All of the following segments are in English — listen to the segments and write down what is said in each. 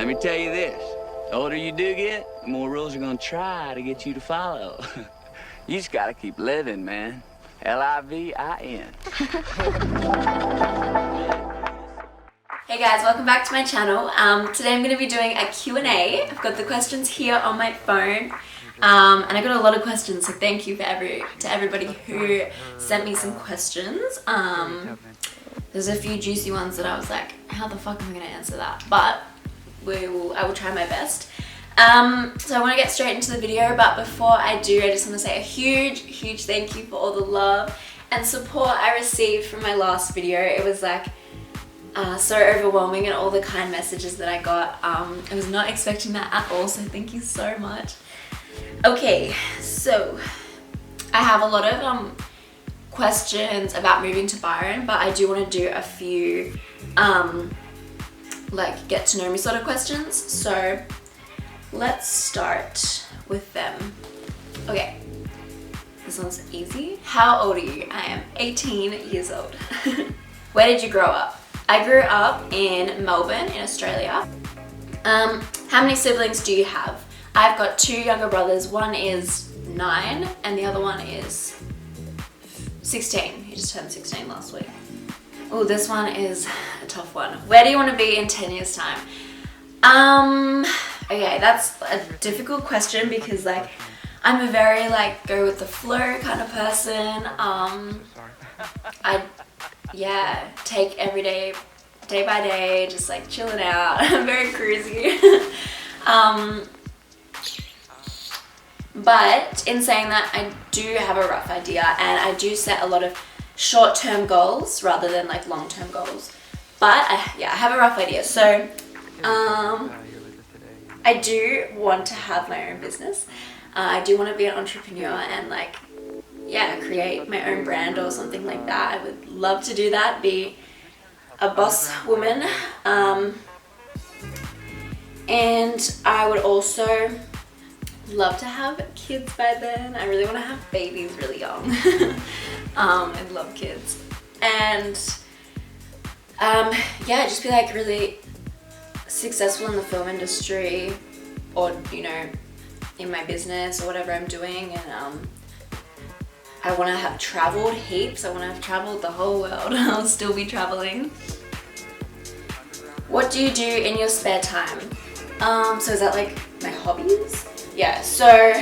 let me tell you this. The older you do get, the more rules are gonna try to get you to follow. You just gotta keep living, man. L-I-V-I-N. Hey guys, welcome back to my channel. Today I'm going to be doing a Q&A. I've got the questions here on my phone. And I got a lot of questions, so thank you to everybody who sent me some questions. There's a few juicy ones that I was like, how the fuck am I going to answer that? But I will try my best. So I want to get straight into the video, but before I do, I just want to say a huge thank you for all the love and support I received from my last video. It was like so overwhelming, and all the kind messages that I got. I was not expecting that at all, so thank you so much. Okay, so I have a lot of questions about moving to Byron, but I do want to do a few like get to know me sort of questions. So let's start with them. Okay, this one's easy. How old are you? I am 18 years old. Where did you grow up? I grew up in Melbourne in Australia. How many siblings do you have? I've got 2 younger brothers. One is 9 and the other one is 16. He just turned 16 last week. Oh, this one is a tough one. Where do you want to be in 10 years time? Okay, that's a difficult question because like I'm a very like go with the flow kind of person. Yeah, take every day by day, just like chilling out. I'm very cruisy. But in saying that, I do have a rough idea, and I do set a lot of short-term goals rather than like long-term goals. But I have a rough idea. So I do want to have my own business. I do want to be an entrepreneur and like create my own brand or something like that. I would love to do that, be a boss woman. And I would also love to have kids by then. I really want to have babies really young. I love kids. And just be like really successful in the film industry, or you know, in my business or whatever I'm doing. And I want to have traveled heaps. I want to have traveled the whole world. I'll still be traveling. What do you do in your spare time? So is that like my hobbies? Yeah, so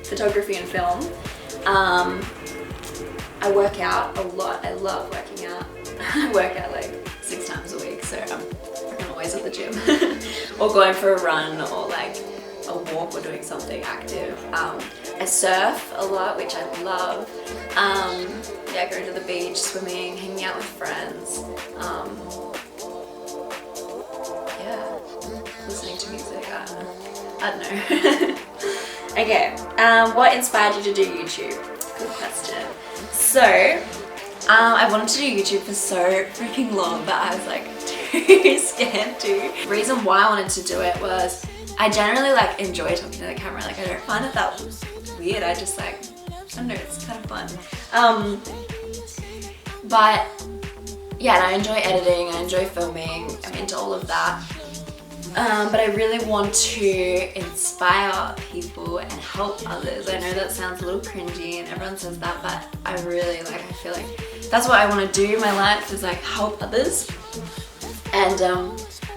photography and film. I work out a lot. I love working out. I work out like 6 times a week, so I'm always at the gym. Or going for a run, or like a walk, or doing something active. I surf a lot, which I love. Going to the beach, swimming, hanging out with friends. Listening to music. I don't know. Okay. What inspired you to do YouTube? Good question. So, I wanted to do YouTube for so freaking long, but I was like too scared to. The reason why I wanted to do it was I generally like enjoy talking to the camera. Like I don't find it that weird. I just like, I don't know, it's kind of fun. But yeah, and I enjoy editing, I enjoy filming, I'm into all of that. But I really want to inspire people and help others. I know that sounds a little cringy and everyone says that, but I really like, I feel like that's what I want to do in my life, is like help others. And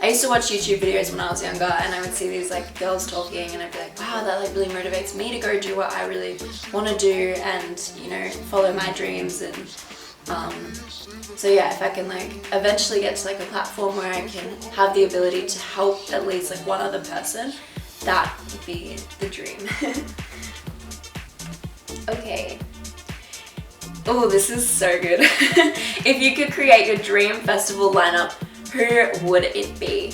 I used to watch YouTube videos when I was younger, and I would see these like girls talking, and I'd be like, wow, that like really motivates me to go do what I really want to do, and you know, follow my dreams. And so yeah, if I can like eventually get to like a platform where I can have the ability to help at least like one other person, that would be the dream. Okay. Oh, this is so good. If you could create your dream festival lineup, who would it be?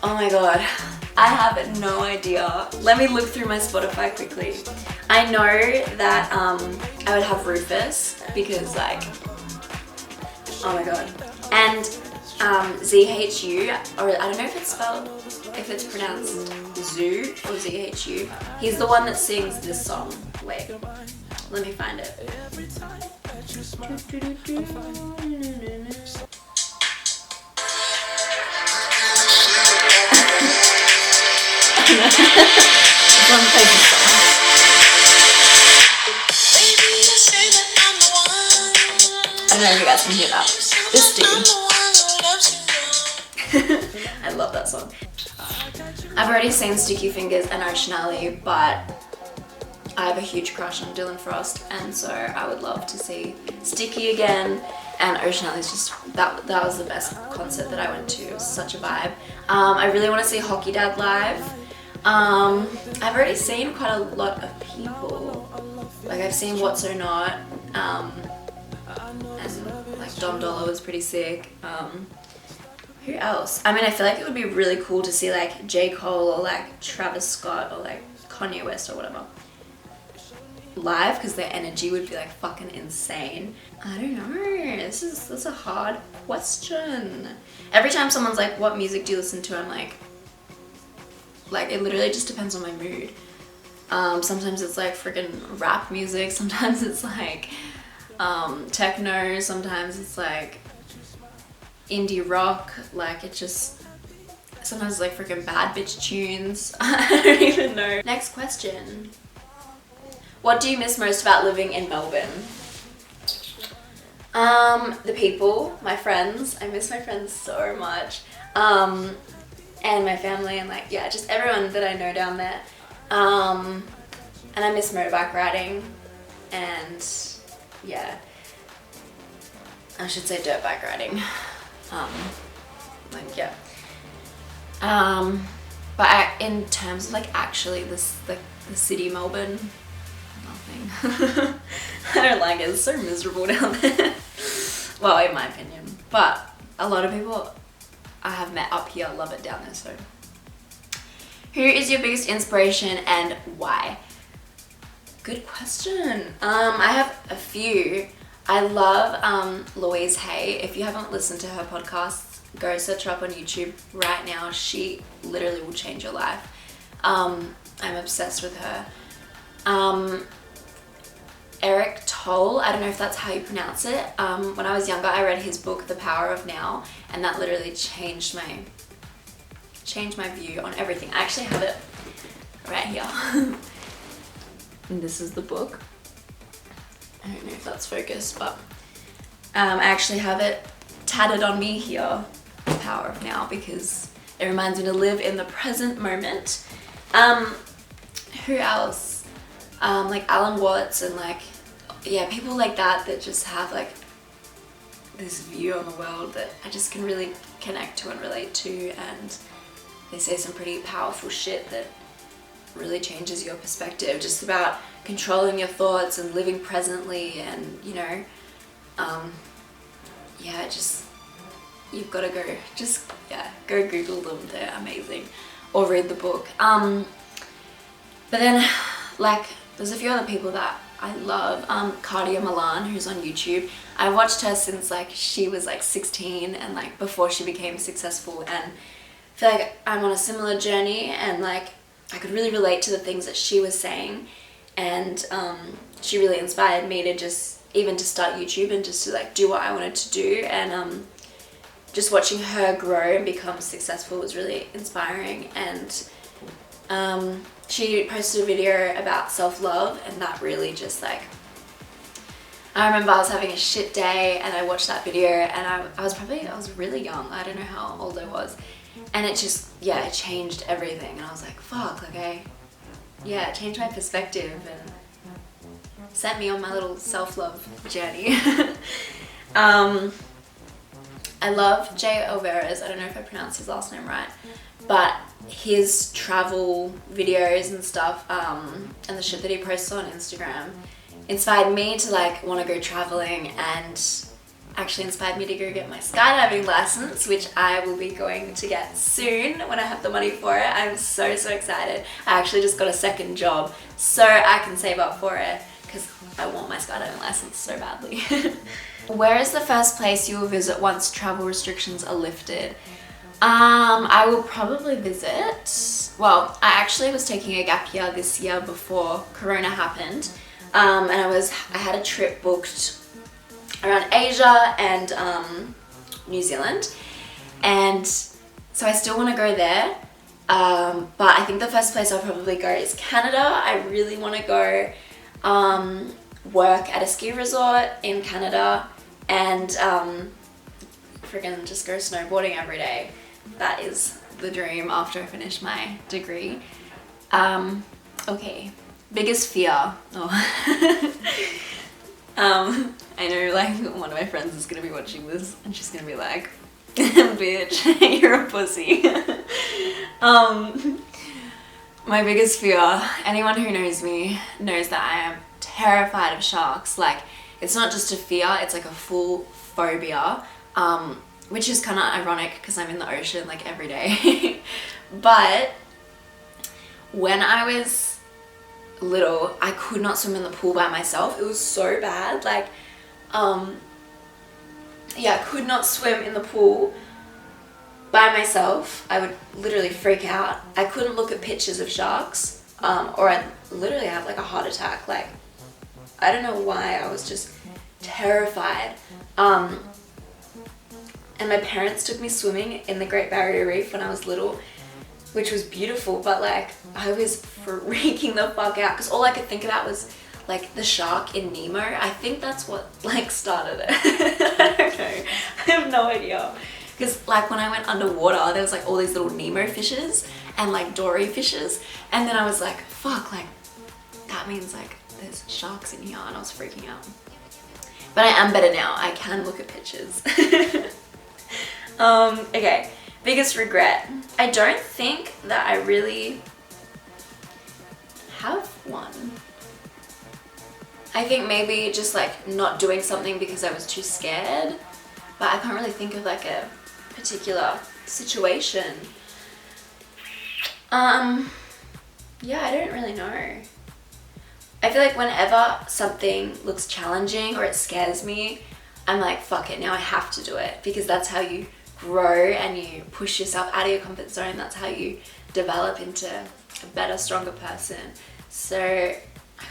Oh my god, I have no idea. Let me look through my Spotify quickly. I know that I would have Rufus, because like, oh my god. And ZHU, or I don't know if it's spelled, if it's pronounced Zoo or ZHU. He's the one that sings this song. Wait, let me find it. This one plays the song. I don't know if you guys can hear that. This dude. I love that song. I've already seen Sticky Fingers and Ocean Alley, but I have a huge crush on Dylan Frost, and so I would love to see Sticky again. And Ocean Alley is just, that was the best concert that I went to. It was such a vibe. I really want to see Hockey Dad live. I've already seen quite a lot of people. Like I've seen What So Not, and like Dom Dollar was pretty sick. Who else? I mean, I feel like it would be really cool to see like J. Cole or like Travis Scott or like Kanye West or whatever live, because their energy would be like fucking insane. I don't know. That's a hard question. Every time someone's like, what music do you listen to? I'm like it literally just depends on my mood. Sometimes it's like freaking rap music. Sometimes it's like techno. Sometimes it's like indie rock. Like it just, sometimes it's like freaking bad bitch tunes. I don't even know. Next question. What do you miss most about living in Melbourne? The people, my friends. I miss my friends so much. And my family, and like, yeah, just everyone that I know down there. And I miss motorbike riding, and yeah, I should say dirt bike riding. Like, yeah. But in terms of like actually this, like the city Melbourne, nothing. I don't like it. It's so miserable down there. Well, in my opinion. But a lot of people I have met up here love it down there. So, who is your biggest inspiration and why? Good question. I have a few. I love Louise Hay. If you haven't listened to her podcasts, go search her up on YouTube right now. She literally will change your life. I'm obsessed with her. Eric Toll, I don't know if that's how you pronounce it. When I was younger, I read his book, The Power of Now, and that literally changed my view on everything. I actually have it right here. And this is the book. I don't know if that's focused, but I actually have it tatted on me here, The Power of Now, because it reminds me to live in the present moment. Who else? Like Alan Watts and like, yeah, people like that just have like this view on the world that I just can really connect to and relate to, and they say some pretty powerful shit that really changes your perspective just about controlling your thoughts and living presently, and you know, yeah, just, you've got to go, just, yeah, go Google them, they're amazing, or read the book. But then, like, there's a few other people that I love. Cardia Milan, who's on YouTube. I watched her since like she was like 16 and like before she became successful, and I feel like I'm on a similar journey, and like I could really relate to the things that she was saying, and she really inspired me to just even to start YouTube and just to like do what I wanted to do, and just watching her grow and become successful was really inspiring. And she posted a video about self-love, and that really just like, I remember I was having a shit day and I watched that video, and I was really young, I don't know how old I was, and it just, yeah, it changed everything, and I was like, fuck, okay, yeah, it changed my perspective and sent me on my little self-love journey. I love Jay Alvarez, I don't know if I pronounced his last name right, but his travel videos and stuff, and the shit that he posts on Instagram inspired me to like want to go traveling, and actually inspired me to go get my skydiving license, which I will be going to get soon when I have the money for it. I'm so excited. I actually just got a second job so I can save up for it, because I want my skydiving license so badly. Where is the first place you will visit once travel restrictions are lifted? I will probably visit, well, I actually was taking a gap year this year before Corona happened, and I had a trip booked around Asia and New Zealand, and so I still want to go there, But I think the first place I'll probably go is Canada. I really want to go work at a ski resort in Canada and freaking just go snowboarding every day. That is the dream after I finish my degree. Okay, biggest fear. Oh. I know like one of my friends is gonna be watching this and she's gonna be like, bitch, you're a pussy. My biggest fear, anyone who knows me knows that I am terrified of sharks. Like, it's not just a fear, it's like a full phobia, which is kind of ironic because I'm in the ocean like every day. But when I was little, I could not swim in the pool by myself. It was so bad. Like, yeah, I could not swim in the pool by myself. I would literally freak out. I couldn't look at pictures of sharks, or I'd literally have like a heart attack. Like, I don't know why, I was just terrified. And my parents took me swimming in the Great Barrier Reef when I was little, which was beautiful, but like I was freaking the fuck out because all I could think about was like the shark in Nemo. I think that's what like started it. I don't know. I have no idea. Because like when I went underwater, there was like all these little Nemo fishes and like Dory fishes. And then I was like, fuck, like that means like there's sharks in here, and I was freaking out. But I am better now. I can look at pictures. Okay, biggest regret. I don't think that I really have one. I think maybe just like not doing something because I was too scared, but I can't really think of like a particular situation. Yeah, I don't really know. I feel like whenever something looks challenging or it scares me, I'm like, fuck it, now I have to do it, because that's how you grow and you push yourself out of your comfort zone. That's how you develop into a better, stronger person. So I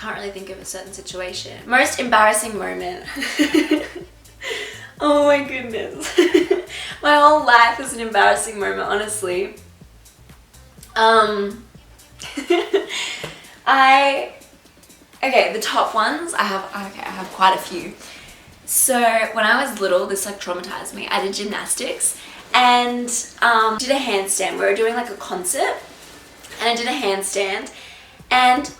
can't really think of a certain situation. Most embarrassing moment. Oh my goodness. My whole life is an embarrassing moment, honestly. Okay, the top ones, I have quite a few. So when I was little, this like traumatized me. I did gymnastics and did a handstand. We were doing like a concert and I did a handstand, and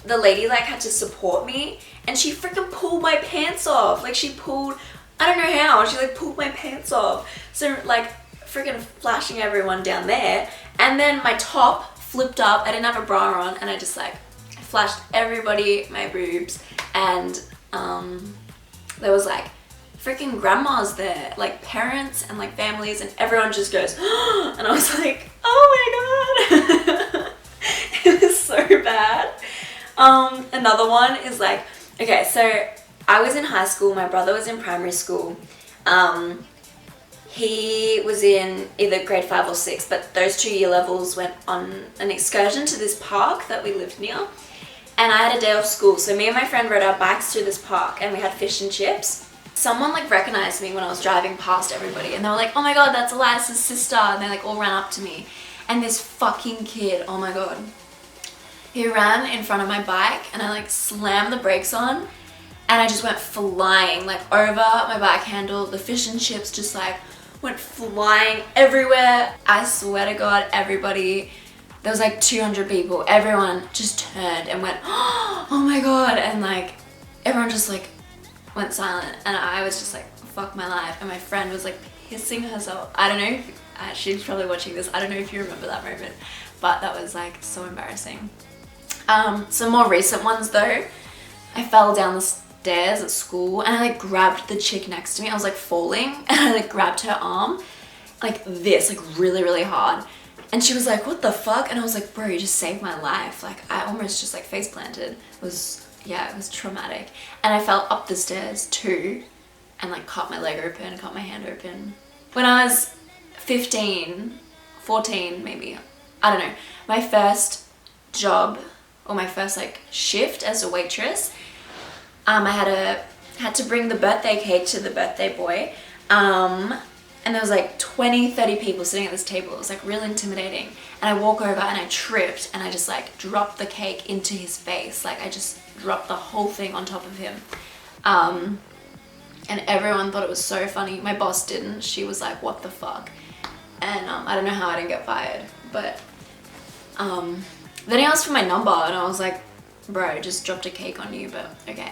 the lady like had to support me, and she freaking pulled my pants off. Like she pulled, I don't know how, she like pulled my pants off. So like freaking flashing everyone down there, and then my top flipped up. I didn't have a bra on, and I just like flashed everybody my boobs, and there was like freaking grandmas there, like parents and like families, and everyone just goes, and I was like, oh my god. It was so bad. Another one is like, okay, so I was in high school, my brother was in primary school. He was in either grade 5 or 6, but those 2 year levels went on an excursion to this park that we lived near. And I had a day off school, so me and my friend rode our bikes through this park and we had fish and chips. Someone like recognized me when I was driving past everybody, and they were like, oh my god, that's Elias's sister, and they like all ran up to me. And this fucking kid, oh my god, he ran in front of my bike, and I like slammed the brakes on, and I just went flying like over my bike handle. The fish and chips just like went flying everywhere. I swear to god, everybody, there was like 200 people, everyone just turned and went, oh my god, and like everyone just like went silent, and I was just like, fuck my life. And my friend was like pissing herself. I don't know if, she's probably watching this, I don't know if you remember that moment, but that was like so embarrassing. Some more recent ones though, I fell down the stairs at school and I like grabbed the chick next to me. I was like falling and I like grabbed her arm like this, like really, really hard. And she was like, what the fuck? And I was like, bro, you just saved my life. Like I almost just like face planted. It was traumatic. And I fell up the stairs too and like cut my leg open, cut my hand open. When I was 15, 14 maybe, I don't know, my first job or my first like shift as a waitress, I had to bring the birthday cake to the birthday boy. and there was like 20-30 people sitting at this table. It was like real intimidating, and I walk over and I tripped and I just like dropped the cake into his face. Like I just dropped the whole thing on top of him, and everyone thought it was so funny. My boss didn't. She was like, what the fuck? And I don't know how I didn't get fired, but then he asked for my number and I was like, bro, just dropped a cake on you, but okay.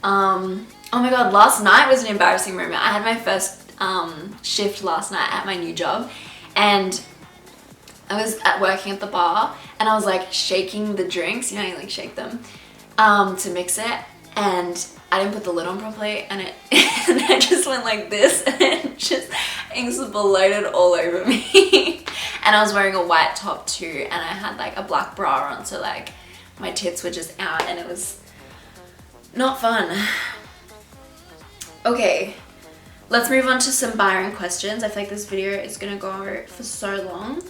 Oh my god, last night was an embarrassing moment. I had my first shift last night at my new job, and I was working at the bar and I was like shaking the drinks, you know, you like shake them to mix it, and I didn't put the lid on properly, and it just went like this, and it just exploded all over me. And I was wearing a white top too, and I had like a black bra on, so like my tits were just out, and it was not fun. Okay, let's move on to some Byron questions. I feel like this video is gonna go for so long.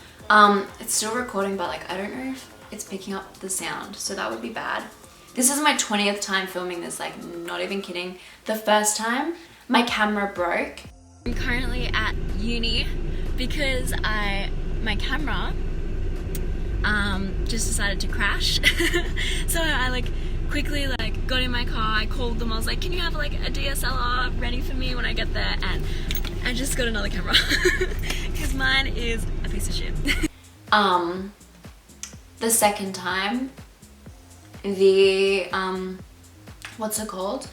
It's still recording, but like I don't know if it's picking up the sound, so that would be bad. This is my 20th time filming this, like not even kidding. The first time my camera broke. I'm currently at uni because my camera just decided to crash. So I like quickly like got in my car, I called them, I was like, can you have like a DSLR ready for me when I get there? And I just got another camera because mine is a piece of shit. The second time, the what's it called,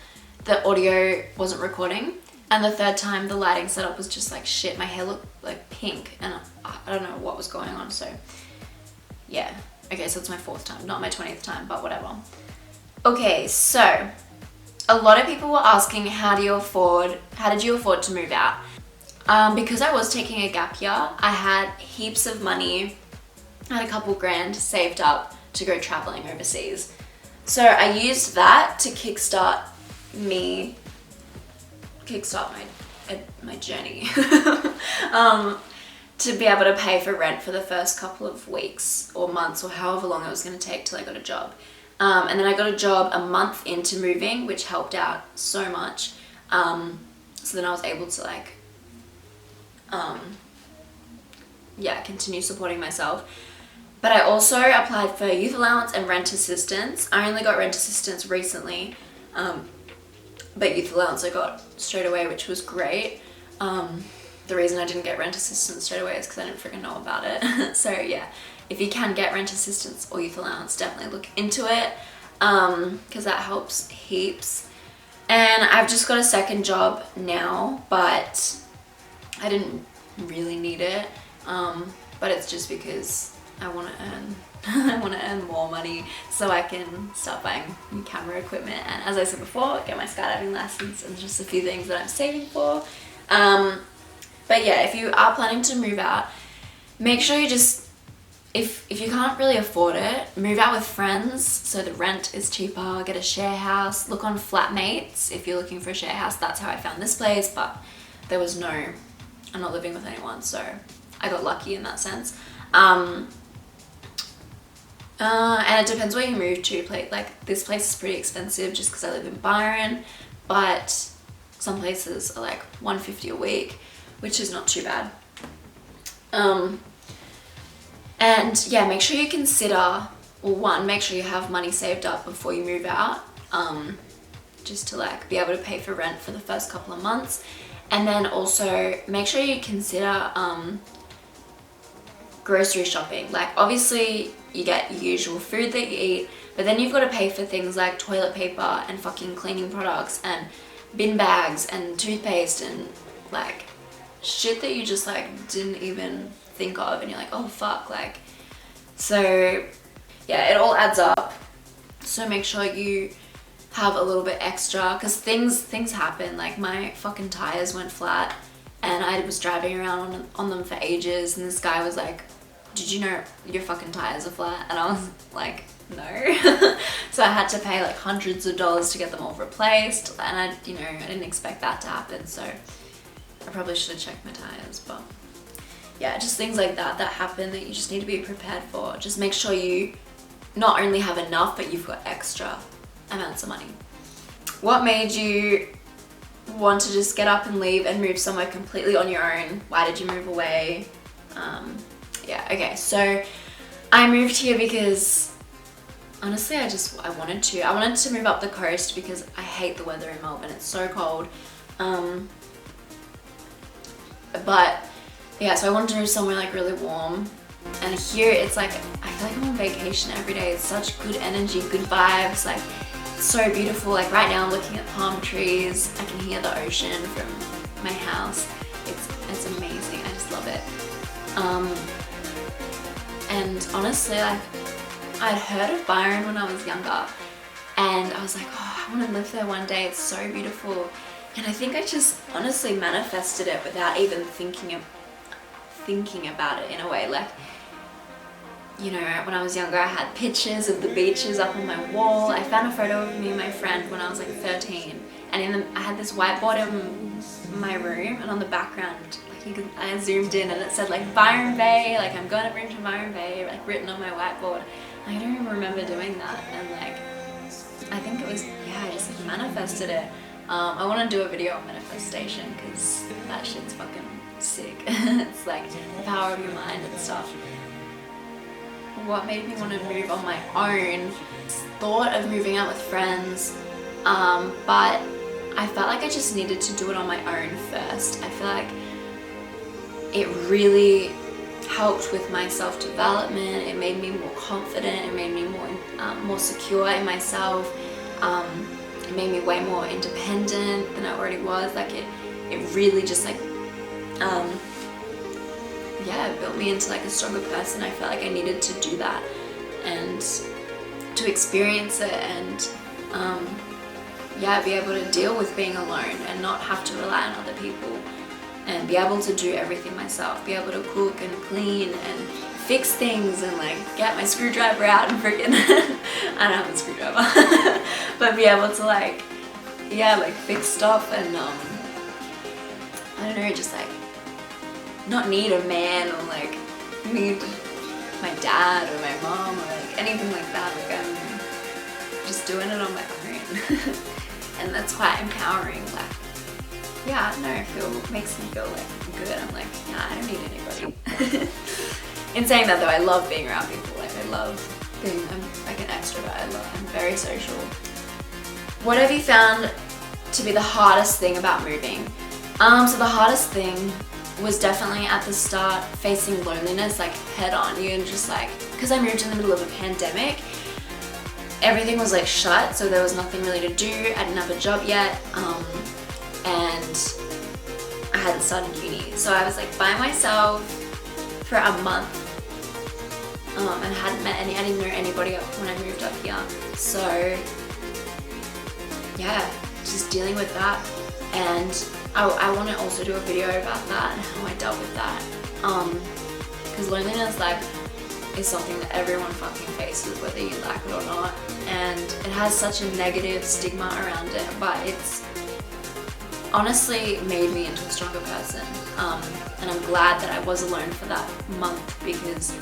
the audio wasn't recording, and the third time the lighting setup was just like shit. My hair looked like pink and I don't know what was going on, so yeah. Okay, so it's my 4th time, not my 20th time, but whatever. Okay, so a lot of people were asking how did you afford to move out? Because I was taking a gap year, I had heaps of money, I had a couple grand saved up to go traveling overseas. So I used that to kickstart my journey. To be able to pay for rent for the first couple of weeks or months or however long it was going to take till I got a job. And then I got a job a month into moving, which helped out so much. So then I was able to like, continue supporting myself. But I also applied for youth allowance and rent assistance. I only got rent assistance recently, but youth allowance I got straight away, which was great. The reason I didn't get rent assistance straight away is because I didn't freaking know about it. So yeah, if you can get rent assistance or youth allowance, definitely look into it, because that helps heaps. And I've just got a second job now, but I didn't really need it, but it's just because I want to earn more money so I can start buying new camera equipment, and as I said before, get my skydiving license, and just a few things that I'm saving for. But yeah, if you are planning to move out, make sure you just, if you can't really afford it, move out with friends so the rent is cheaper. Get a share house, look on Flatmates if you're looking for a share house. That's how I found this place, but there was I'm not living with anyone, so I got lucky in that sense. And it depends where you move to. Like this place is pretty expensive just because I live in Byron, but some places are like $150 a week, which is not too bad. And yeah, make sure you consider, well, one, make sure you have money saved up before you move out, just to like be able to pay for rent for the first couple of months. And then also make sure you consider grocery shopping. Like obviously you get your usual food that you eat, but then you've got to pay for things like toilet paper and fucking cleaning products and bin bags and toothpaste and like shit that you just like didn't even think of, and you're like, oh fuck, like, so yeah, it all adds up. So make sure you have a little bit extra, because things happen. Like my fucking tires went flat and I was driving around on them for ages, and this guy was like, did you know your fucking tires are flat? And I was like, no. So I had to pay like hundreds of dollars to get them all replaced, and I didn't expect that to happen, so I probably should have checked my tires. But yeah, just things like that happen that you just need to be prepared for. Just make sure you not only have enough, but you've got extra amounts of money. What made you want to just get up and leave and move somewhere completely on your own? Why did you move away? Yeah, okay, so I moved here because honestly I wanted to. I wanted to move up the coast because I hate the weather in Melbourne. It's so cold. But yeah, so I wanted to move somewhere like really warm. And here it's like, I feel like I'm on vacation every day. It's such good energy, good vibes, like it's so beautiful. Like right now I'm looking at palm trees. I can hear the ocean from my house. It's amazing. I just love it. And honestly, like I'd heard of Byron when I was younger and I was like, oh, I want to live there one day. It's so beautiful. And I think I just honestly manifested it without even thinking about it in a way. Like, you know, when I was younger, I had pictures of the beaches up on my wall. I found a photo of me and my friend when I was like 13, and I had this whiteboard in my room, and on the background, like I zoomed in, and it said like Byron Bay, like I'm going to move to Byron Bay, like written on my whiteboard. I don't even remember doing that, and like I think it was, yeah, I just like manifested it. I want to do a video on manifestation because that shit's fucking sick. It's like the power of your mind and stuff. What made me want to move on my own? Thought of moving out with friends, but I felt like I just needed to do it on my own first. I feel like it really helped with my self-development. It made me more confident. It made me more secure in myself. It made me way more independent than I already was. Like it really just like yeah, it built me into like a stronger person. I felt like I needed to do that and to experience it and yeah, be able to deal with being alone and not have to rely on other people and be able to do everything myself, be able to cook and clean and fix things and like get my screwdriver out and freaking I don't have a screwdriver but be able to like, yeah, like fix stuff and I don't know, just like not need a man or like need my dad or my mom or like anything like that. Like I'm just doing it on my own and that's quite empowering. Like, yeah, I don't know, makes me feel like good. I'm like, yeah, I don't need anybody. In saying that though, I love being around people. Like I love being, I'm like an extrovert. I'm very social. What have you found to be the hardest thing about moving? So the hardest thing was definitely at the start facing loneliness like head on. You're just like, because I moved in the middle of a pandemic, everything was like shut, so there was nothing really to do. I didn't have a job yet, and I hadn't started uni. So I was like by myself for a month, and I didn't know anybody when I moved up here. So yeah, just dealing with that. And I want to also do a video about that and how I dealt with that. Because loneliness like is something that everyone fucking faces, whether you like it or not. And it has such a negative stigma around it, but it's honestly made me into a stronger person. And I'm glad that I was alone for that month because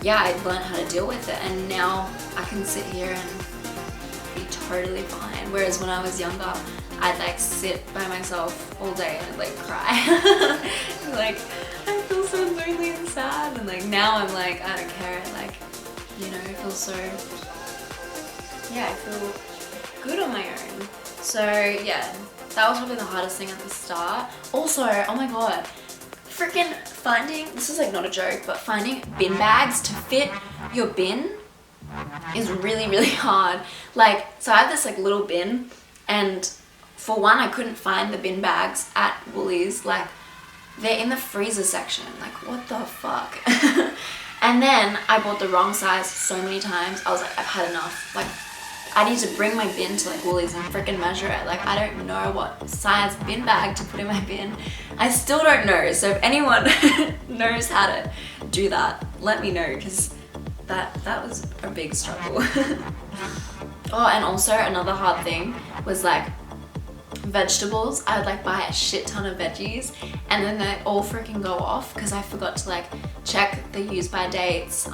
yeah, I learned how to deal with it, and now I can sit here and be totally fine. Whereas when I was younger, I'd like sit by myself all day and I'd like cry. Like I feel so lonely and sad, and like now I'm like, I don't care, like, you know, I feel so, yeah, I feel good on my own. So yeah, that was probably the hardest thing at the start. Also, oh my god, freaking finding, this is like not a joke, but finding bin bags to fit your bin is really, really hard. Like, so I have this like little bin, and for one, I couldn't find the bin bags at Woolies. Like, they're in the freezer section. Like, what the fuck? And then I bought the wrong size so many times. I was like, I've had enough. Like, I need to bring my bin to like Woolies and freaking measure it. Like, I don't know what size bin bag to put in my bin. I still don't know. So if anyone knows how to do that, let me know, because that was a big struggle. Oh, and also another hard thing was like vegetables. I would like buy a shit ton of veggies and then they all freaking go off because I forgot to like check the use by dates.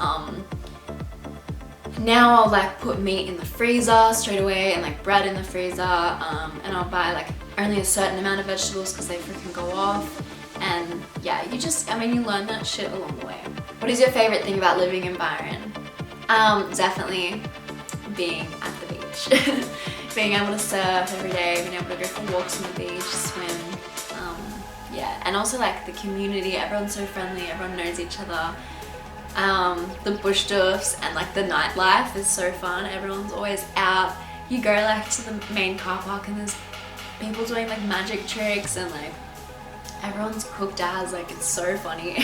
Now I'll like put meat in the freezer straight away and like bread in the freezer, and I'll buy like only a certain amount of vegetables because they freaking go off. And yeah, you learn that shit along the way. What is your favorite thing about living in Byron? Definitely being at the beach. Being able to surf every day, being able to go for walks on the beach, swim. Yeah, and also like the community, everyone's so friendly, everyone knows each other. The bush doofs and like the nightlife is so fun. Everyone's always out. You go like to the main car park and there's people doing like magic tricks and like everyone's cooked as, like it's so funny.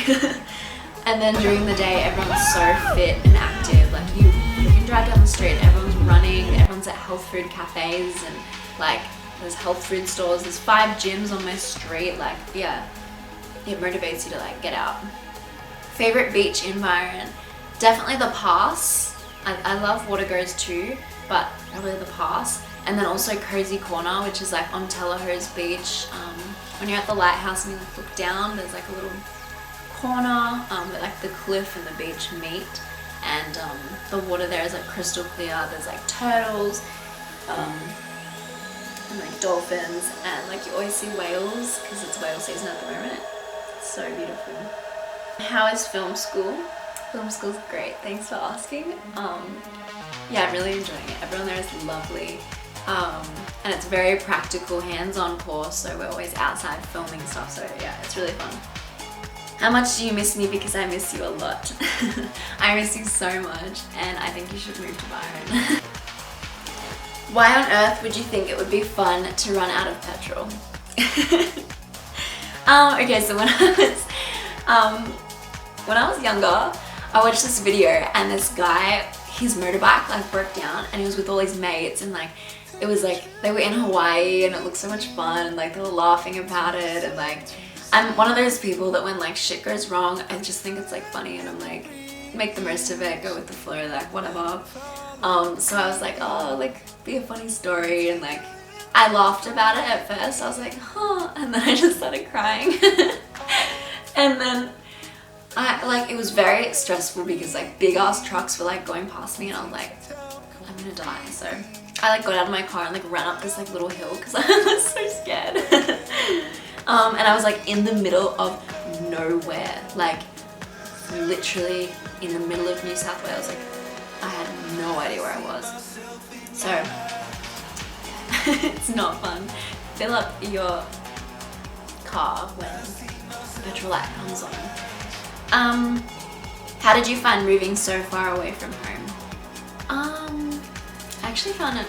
And then during the day everyone's so fit and active. Like you can drive down the street, everyone's running, everyone's at health food cafes and like there's health food stores. There's 5 gyms on my street. Like yeah, it motivates you to like get out. Favorite beach in Byron? Definitely the Pass. I love Water Goes too, but probably the Pass. And then also Cozy Corner, which is like on Telehose Beach. When you're at the lighthouse and you look down, there's like a little corner where like the cliff and the beach meet. And the water there is like crystal clear. There's like turtles and like dolphins, and like you always see whales because it's whale season at the moment. It's so beautiful. How is film school? Film school's great, thanks for asking. Yeah, I'm really enjoying it. Everyone there is lovely. And it's very practical, hands-on course, so we're always outside filming stuff, so yeah, it's really fun. How much do you miss me? Because I miss you a lot. I miss you so much, and I think you should move to Byron. Why on earth would you think it would be fun to run out of petrol? Okay, so when I was younger, I watched this video and this guy, his motorbike like broke down and he was with all his mates and like it was like they were in Hawaii and it looked so much fun and like they were laughing about it and like I'm one of those people that when like shit goes wrong I just think it's like funny and I'm like make the most of it, go with the flow, like whatever. So I was like, oh, like be a funny story and like I laughed about it at first. I was like, huh, and then I just started crying. And then it was very stressful because like big ass trucks were like going past me and I was like, I'm gonna die. So I like got out of my car and like ran up this like little hill because I was so scared. And I was like in the middle of nowhere, like literally in the middle of New South Wales. Like I had no idea where I was. So it's not fun. Fill up your car when the petrol light comes on. How did you find moving so far away from home? I actually found it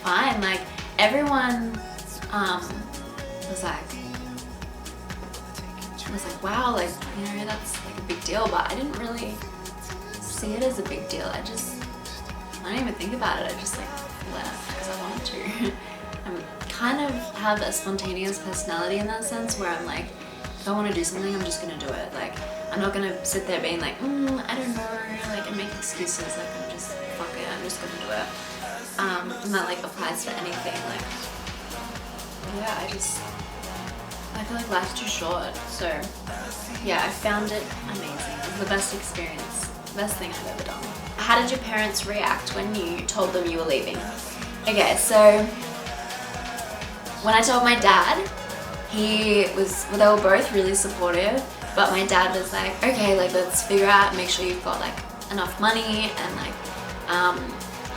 fine. Like everyone was like wow, like, you know, that's like a big deal, but I didn't really see it as a big deal. I didn't even think about it. I just like left because I wanted to. I kind of have a spontaneous personality in that sense where I'm like, if I want to do something, I'm just gonna do it. Like, I'm not gonna sit there being like, I don't know, like, and make excuses. Like, I'm just, fuck it, I'm just gonna do it. And that like applies to anything. Like, yeah, I feel like life's too short. So, yeah, I found it amazing. It was the best experience, best thing I've ever done. How did your parents react when you told them you were leaving? Okay, so when I told my dad, they were both really supportive, but my dad was like, okay, like let's figure out, make sure you've got like enough money, and like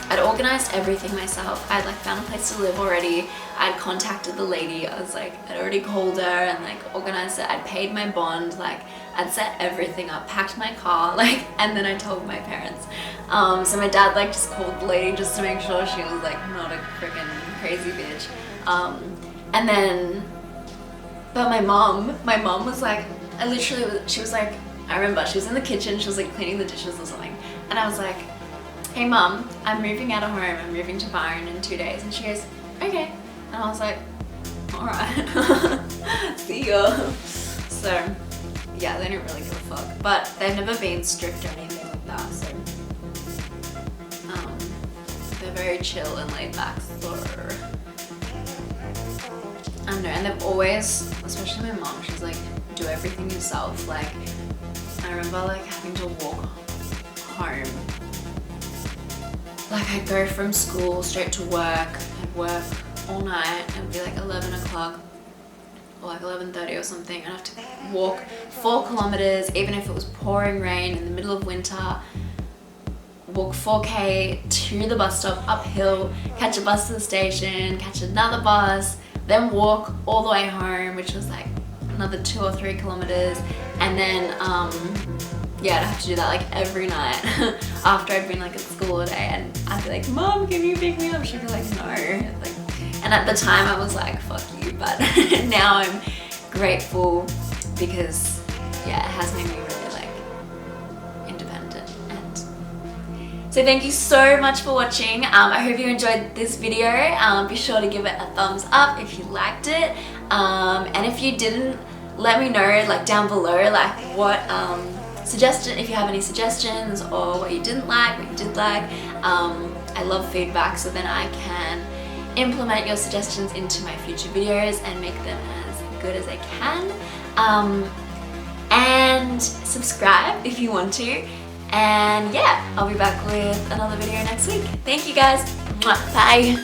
I'd organized everything myself. I'd like found a place to live already. I'd contacted the lady. I'd already called her and like organized it. I'd paid my bond, like I'd set everything up, packed my car, like, and then I told my parents. So my dad like just called the lady just to make sure she was like not a freaking crazy bitch. And then, but my mom was like, she was like, I remember she was in the kitchen, she was like cleaning the dishes or something. And I was like, hey mom, I'm moving out of home, I'm moving to Byron in 2 days. And she goes, okay. And I was like, alright, see ya. So yeah, they didn't really give a fuck. But they've never been strict or anything like that, so they're very chill and laid back. So I don't know, and they've always, especially my mom, she's like, do everything yourself. Like, I remember like having to walk home. Like I'd go from school straight to work, I'd work all night. It would be like 11 o'clock or like 11:30 or something, and I have to walk 4 kilometers, even if it was pouring rain in the middle of winter. Walk 4k to the bus stop uphill, catch a bus to the station, catch another bus, then walk all the way home, which was like another 2 or 3 kilometers, and then yeah, I'd have to do that like every night after I'd been like at school all day, and I'd be like, Mom, can you pick me up? She'd be like, no. Like, and at the time I was like, fuck you, but now I'm grateful because yeah, it has made me really like independent. And so thank you so much for watching. I hope you enjoyed this video. Be sure to give it a thumbs up if you liked it, and if you didn't, let me know like down below like what if you have any suggestions, or what you didn't like, what you did like. I love feedback, so then I can implement your suggestions into my future videos and make them as good as I can. And subscribe if you want to. And yeah, I'll be back with another video next week. Thank you guys. Bye.